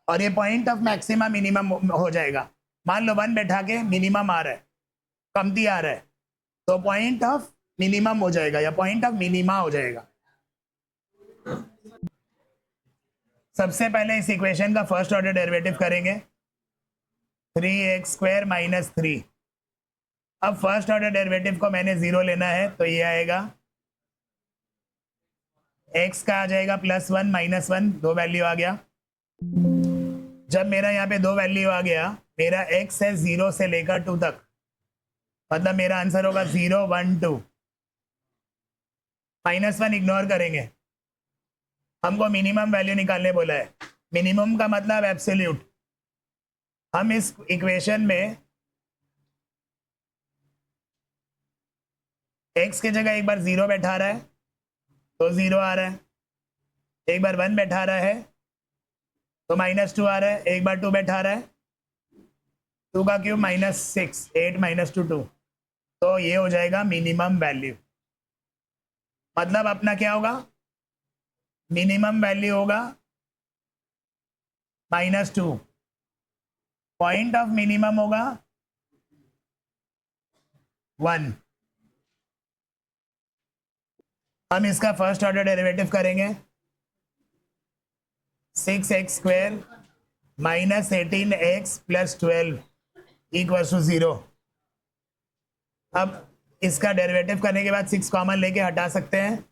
और ये पॉइंट ऑफ मैक्सिमम मिनिमम हो जाएगा। मान लो 1 बैठा के मिनिमम आ रहा है, कमती आ रहा है, तो पॉइंट ऑफ मिनिमम हो जाएगा या पॉइंट ऑफ मिनिमा हो जाएगा। सबसे पहले इस इक्वेशन का फर्स्ट ऑर्डर डेरिवेटिव करेंगे, 3x² - 3। अब फर्स्ट ऑर्डर डेरिवेटिव को मैंने 0 लेना है, तो ये आएगा x का आ जाएगा +1 -1, 2 वैल्यू आ गया। जब मेरा यहाँ पे 2 वैल्यू आ गया, मेरा x है 0 से लेकर 2 तक, मतलब मेरा आंसर होगा 0 1 2। -1 इग्नोर करेंगे, हमको मिनिमम वैल्यू निकालने बोला है। मिनिमम का मतलब एब्सोल्यूट। हम इस इक्वेशन में x की जगह एक बार 0 बैठा रहा है तो 0 आ रहा है, एक बार 1 बैठा रहा है तो -2 आ रहा है, एक बार 2 बैठा रहा है, 2 का क्यूब -6, 8 - 2 2। तो ये हो जाएगा मिनिमम वैल्यू। मतलब अपना क्या होगा, मिनिमम वैल्यू होगा -2, पॉइंट ऑफ मिनिमम होगा 1। हम इसका फर्स्ट ऑर्डर डेरिवेटिव करेंगे, 6x² - 18x + 12 = 0। अब इसका डेरिवेटिव करने के बाद 6 कॉमन लेके हटा सकते हैं।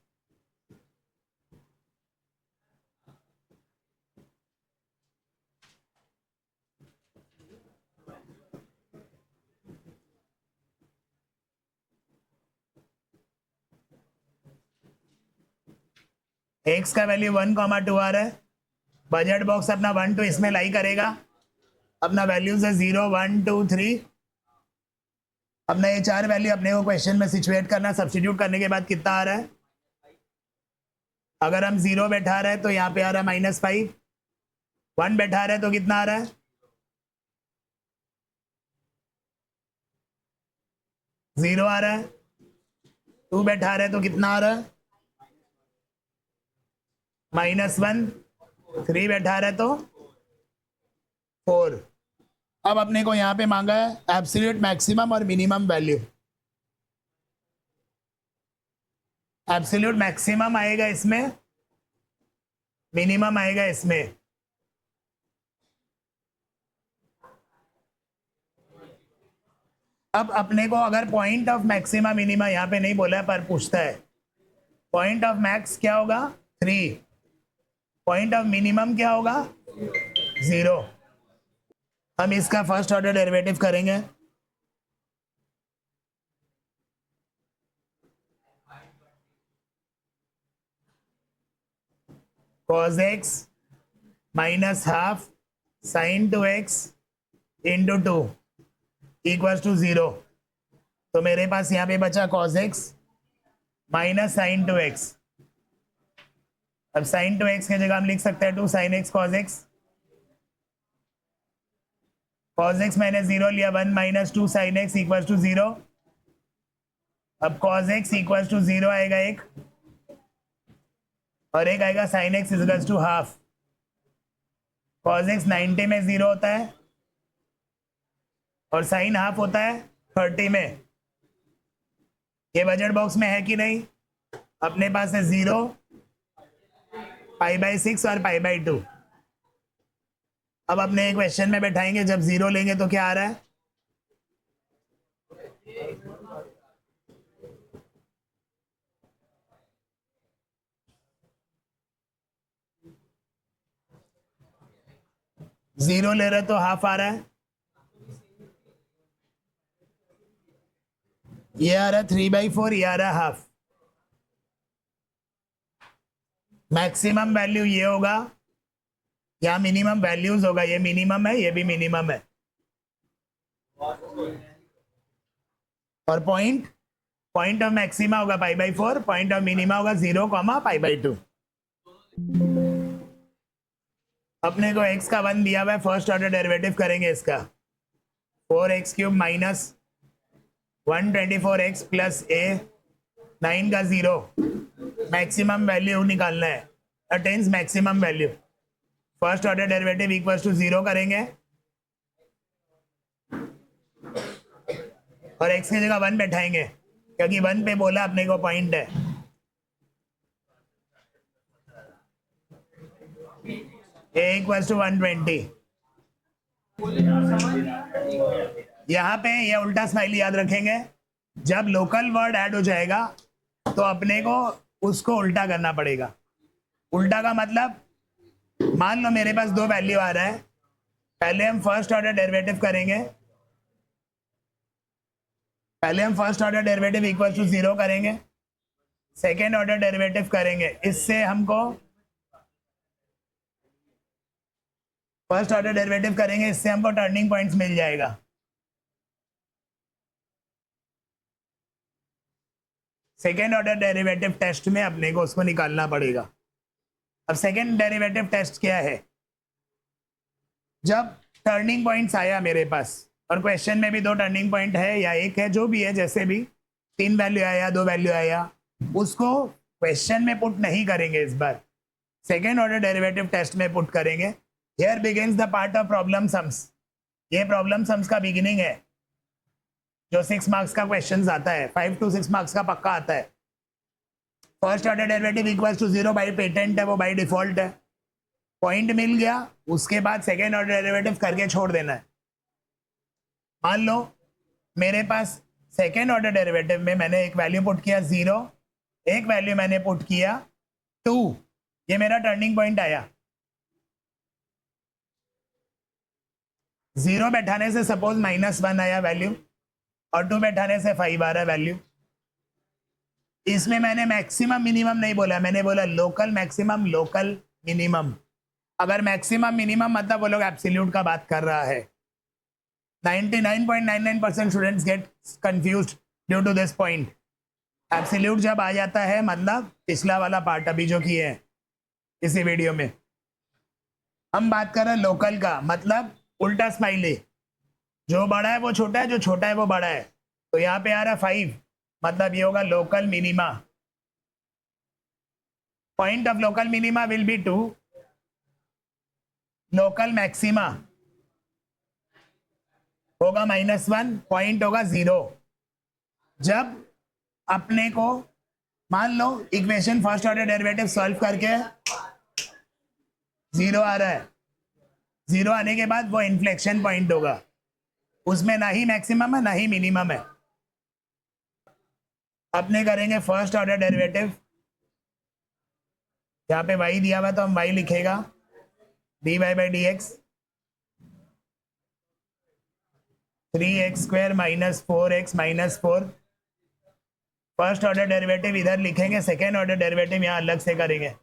x का वैल्यू 1,2 आ रहा है, बजट बॉक्स अपना 1 2 इसमें लाई करेगा। अपना वैल्यूज है 0 1 2 3। अपना ये 4 वैल्यू अपने को क्वेश्चन में सिचुएट करना, सब्स्टिट्यूट करने के बाद कितना आ रहा है। अगर हम 0 बैठा रहे हैं तो यहाँ पे आ रहा है -5। 1 बैठा रहे हैं तो कितना आ रहा है 0 आ रहा है। 2 बैठा रहे हैं तो कितना आ रहा है -1। 3 बैठा रहे हैं तो 4। अब अपने को यहाँ पे मांगा है एब्सोल्यूट मैक्सिमम और मिनिमम वैल्यू। एब्सोल्यूट मैक्सिमम आएगा इसमें, मिनिमम आएगा इसमें। अब अपने को अगर पॉइंट ऑफ मैक्सिमा मिनिमा यहाँ पे नहीं बोला है पर पूछता है, पॉइंट ऑफ मैक्स क्या होगा 3, पॉइंट ऑफ मिनिमम क्या होगा 0। हम इसका फर्स्ट ऑर्डर डेरिवेटिव करेंगे। cos x minus half sine 2x into 2 equals to 0। तो मेरे पास यहाँ पे बचा cos x minus sign 2x। अब साइन 2x की जगह हम लिख सकते हैं 2 sin x cos x। cos x मैंने 0 लिया, 1 minus 2 sin x equals to 0। अब cos x इक्वल्स टू 0 आएगा एक, और एक आएगा sin x equals to half. cos x 90 में 0 होता है और साइन हाफ होता है 30 में। ये बजट बॉक्स में है कि नहीं? अपने पास है 0, π/6 और π/2। अब अपने क्वेश्चन में बैठाएंगे, जब 0 लेंगे तो क्या आ रहा है जीरो ले रहे तो हाफ आ रहा है, ये आ रहा है 3/4, ये आ रहा है हाफ। मैक्सिमम वैल्यू ये होगा या मिनिमम वैल्यूज होगा, ये मिनिमम है, ये भी मिनिमम है। और पॉइंट ऑफ मैक्सिमा होगा π/4, पॉइंट ऑफ मिनिमा होगा 0, π/2। अपने को x का 1 दिया हुआ है, फर्स्ट ऑर्डर डेरिवेटिव करेंगे इसका। 4x³ minus 124x plus a 9 का 0। मैक्सिमम वैल्यू निकालना है, attains maximum value. First order derivative equals to 0 करेंगे और x की जगह 1 बैठाएंगे क्योंकि 1 पे बोला अपने को पॉइंट है। a equals to 120। यहाँ पे ये उल्टा स्माइली याद रखेंगे, जब लोकल वर्ड ऐड हो जाएगा तो अपने को उसको उल्टा करना पड़ेगा। उल्टा का मतलब, मान लो मेरे पास 2 वैल्यू आ रहा है, पहले हम फर्स्ट ऑर्डर डेरिवेटिव करेंगे, पहले हम first order derivative equal to 0 करेंगे, सेकेंड ऑर्डर डेरिवेटिव करेंगे। इससे हमको फर्स्ट ऑर्डर डेरिवेटिव करेंगे, इससे हमको टर्निंग पॉइंट्स मिल जाएगा। सेकेंड ऑर्डर डेरिवेटिव टेस्ट में अपने को उसको निकालना पड़ेगा। अब सेकेंड डेरिवेटिव टेस्ट क्या है? जब टर्निंग पॉइंट्स आया मेरे पास, और क्वेश्चन में भी 2 टर्निंग पॉइंट है या 1 है, जो भी है, जैसे भी 3 वैल्यू आया 2 वैल्यू आया, उसको क्वेश्चन में पुट नहीं करेंगे, इस बार सेकेंड ऑर्डर डेरिवेटिव टेस्ट में पुट करेंगे। Here begins the part of problem sums. ये प्रॉब्लम सम्स का बिगिनिंग है, जो 6 मार्क्स का क्वेश्चन आता है, 5 to 6 मार्क्स का पक्का आता है। First order derivative equals to 0 by patent है, वो बाई डिफॉल्ट है। पॉइंट मिल गया, उसके बाद सेकेंड ऑर्डर डेरिवेटिव करके छोड़ देना है। मान लो मेरे पास सेकेंड ऑर्डर डेरिवेटिव में मैंने एक वैल्यू पुट किया 0, एक वैल्यू मैंने पुट किया 2, ये मेरा टर्निंग पॉइंट आया। 0 बैठाने से सपोज -1 आया वैल्यू, और 2 बैठाने से 5 आ रहा वैल्यू। इसमें मैंने मैक्सिमम मिनिमम नहीं बोला, मैंने बोला लोकल मैक्सिमम लोकल मिनिमम। अगर मैक्सिमम मिनिमम मतलब वो लोग एब्सोल्यूट का बात कर रहा है, 99.99% students get confused due to this point. Absolute जब आ जाता है मतलब पिछला वाला पार्ट अभी जो किए हैं इसी वीडियो में, हम बात कर रहे हैं लोकल का, मतलब उल्टा स्माइली, जो बड़ा है वो छोटा है, जो छोटा है वो बड़ा है। तो यहाँ पे आ रहा है 5, मतलब ये होगा local minima. Point of local minima will be 2, local maxima होगा -1, पॉइंट होगा 0। जब अपने को मान लो equation first order derivative solve करके 0 आ रहा है, 0 आने के बाद वो इन्फ्लेक्शन पॉइंट होगा, उसमें ना ही मैक्सिमम है ना ही मिनिमम है। अपने करेंगे फर्स्ट ऑर्डर डेरिवेटिव, यहाँ पे y दिया हुआ तो हम y लिखेगा dy by d x 3x² - 4x - 4। First order derivative इधर लिखेंगे, सेकेंड ऑर्डर डेरिवेटिव यहाँ अलग से करेंगे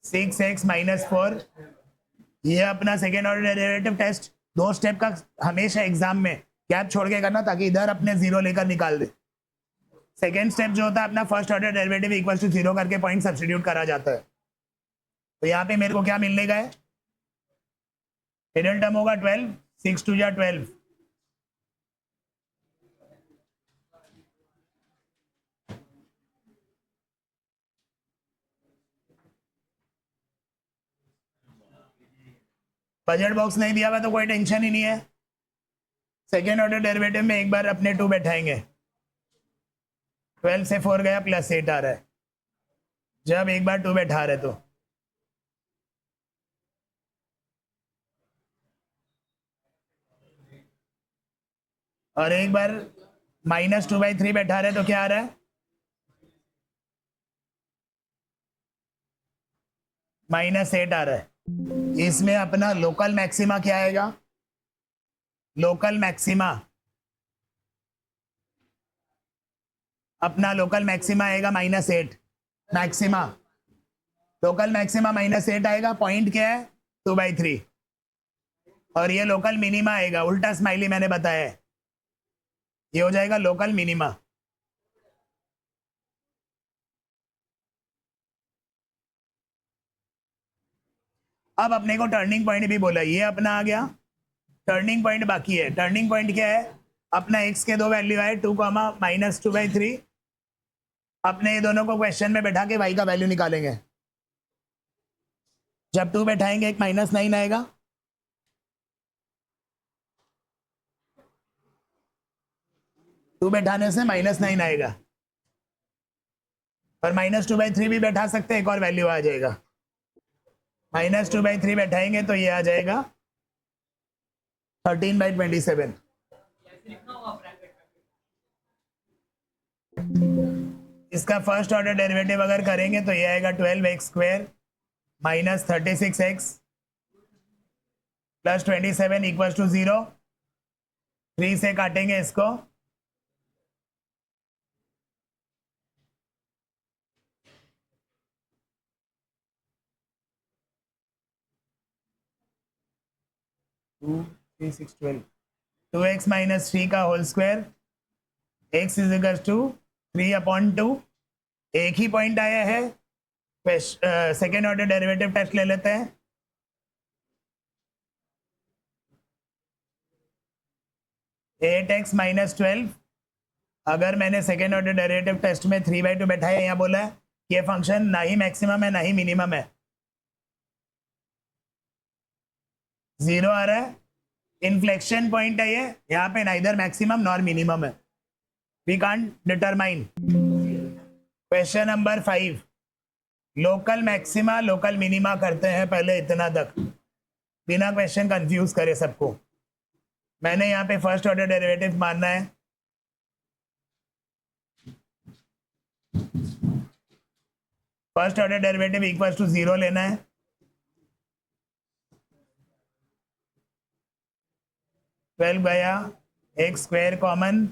6x - 4। ये अपना second order derivative test 2 step का हमेशा एग्जाम में गैप छोड़ के करना, ताकि इधर अपने 0 लेकर निकाल दे। सेकेंड स्टेप जो होता है अपना first order derivative equal to 0 करके पॉइंट सब्स्टिट्यूट करा जाता है। तो यहाँ पे मेरे को क्या मिलने का है, मिडिल टर्म होगा 12, 6 2 जा 12, बजट बॉक्स नहीं दिया हुआ तो कोई टेंशन ही नहीं है। सेकेंड ऑर्डर डेरिवेटिव में एक बार अपने 2 बैठाएंगे, 12 से 4 गया +8 आ रहा है, जब एक बार 2 बैठा रहे तो और एक बार -2/3 बैठा रहे तो क्या आ रहा है, -8 आ रहा है। इसमें अपना लोकल मैक्सिमा क्या आएगा, लोकल मैक्सिमा, अपना लोकल मैक्सिमा आएगा -8, मैक्सिमा, लोकल मैक्सिमा -8 आएगा। पॉइंट क्या है 2/3, और ये लोकल मिनिमा आएगा, उल्टा स्माइली मैंने बताया है, ये हो जाएगा लोकल मिनिमा। अब अपने को टर्निंग पॉइंट भी बोला, ये अपना आ गया, टर्निंग पॉइंट बाकी है। टर्निंग पॉइंट क्या है, अपना x के 2 वैल्यू आए 2, -2/3। अपने ये दोनों को क्वेश्चन में बैठा के y का वैल्यू निकालेंगे। जब 2 बैठाएंगे एक -9 आएगा, टू बैठाने से -9 आएगा, और -2/3 भी बैठा सकते हैं, एक और वैल्यू आ जाएगा। -2/3 बैठाएंगे तो ये आ जाएगा 13/27। इसका फर्स्ट ऑर्डर डेरिवेटिव अगर करेंगे तो ये आएगा 12x² - 36x + 27 = 0। 3 से काटेंगे इसको, टू 3 6 12, 2x - 3 का होल स्क्वायर, x = 3/2। एक ही पॉइंट आया है, सेकेंड ऑर्डर डेरिवेटिव टेस्ट ले लेते हैं। (8x - 12), अगर मैंने सेकेंड ऑर्डर डेरिवेटिव टेस्ट में 3/2 बैठाया, यहाँ बोला है ये फंक्शन ना ही मैक्सिमम है ना ही मिनिमम है, 0 आ रहा है। इन्फ्लेक्शन पॉइंट है ये, यहाँ पे नाइदर मैक्सिमम नॉर मिनिमम है, we can't determine. Question number 5, local maxima local minima करते हैं पहले इतना तक, बिना क्वेश्चन कंफ्यूज करे सबको। मैंने यहाँ पे फर्स्ट ऑर्डर डेरिवेटिव मानना है, first order derivative equal to 0 लेना है। ट्वेल्व गया, x² कॉमन,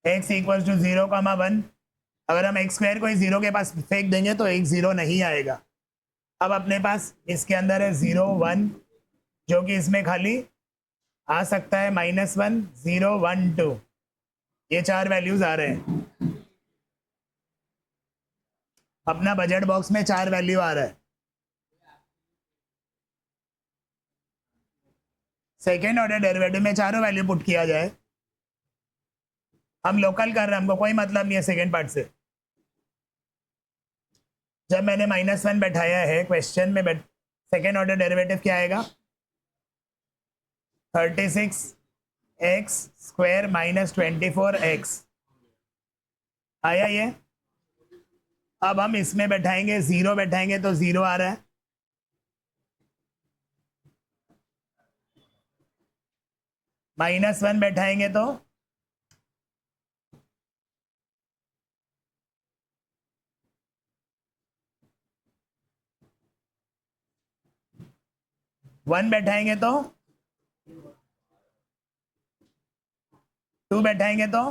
x = 0, 1। अगर हम x² को 0 के पास फेंक देंगे तो एक 0 नहीं आएगा। अब अपने पास इसके अंदर है 0 1 जो कि इसमें खाली आ सकता है -1, 0, 1, 2। ये 4 वैल्यूज आ रहे हैं। अपना बजट बॉक्स में 4 वैल्यू आ रहा है। सेकेंड ऑर्डर डेरिवेटिव में चारों वैल्यू पुट किया जाए। हम लोकल कर रहे हैं, हमको कोई मतलब नहीं है सेकेंड पार्ट से। जब मैंने -1 बैठाया है क्वेश्चन में, सेकेंड ऑर्डर डेरिवेटिव क्या आएगा? 36x² -24x आया ये। अब हम इसमें बैठाएंगे, 0 बैठाएंगे तो 0 आ रहा है। -1 बैठाएंगे तो 1 बैठाएंगे तो 2 बैठाएंगे तो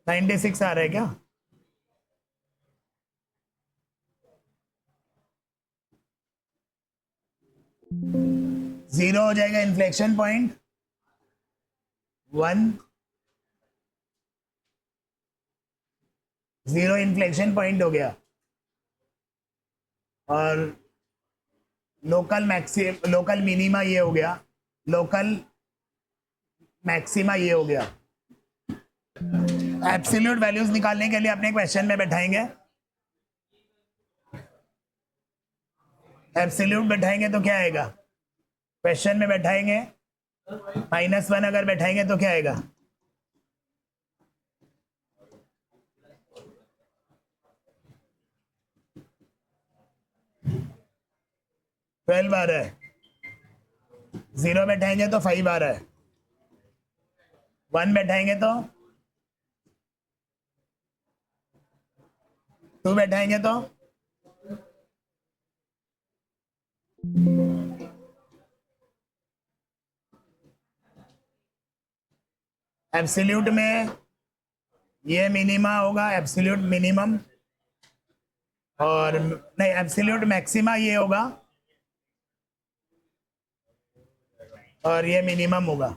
96 आ रहा है क्या? जीरो हो जाएगा इन्फ्लेक्शन पॉइंट 1, 0 इन्फ्लेक्शन पॉइंट हो गया। और लोकल मिनिमा ये हो गया, लोकल मैक्सिमा ये हो गया। एब्सोल्यूट वैल्यूज निकालने के लिए अपने क्वेश्चन में बैठाएंगे। एब्सोल्यूट बैठाएंगे तो क्या आएगा? क्वेश्चन में बैठाएंगे -1 अगर बैठाएंगे तो क्या आएगा? 12 आ रहा है। 0 बैठाएंगे तो 5 आ रहा है। 1 बैठाएंगे तो 2 बैठाएंगे तो एब्सोल्यूट में ये मिनिमा होगा, एब्सोल्यूट मिनिमम, और नहीं एब्सोल्यूट मैक्सिमा ये होगा और ये मिनिमम होगा।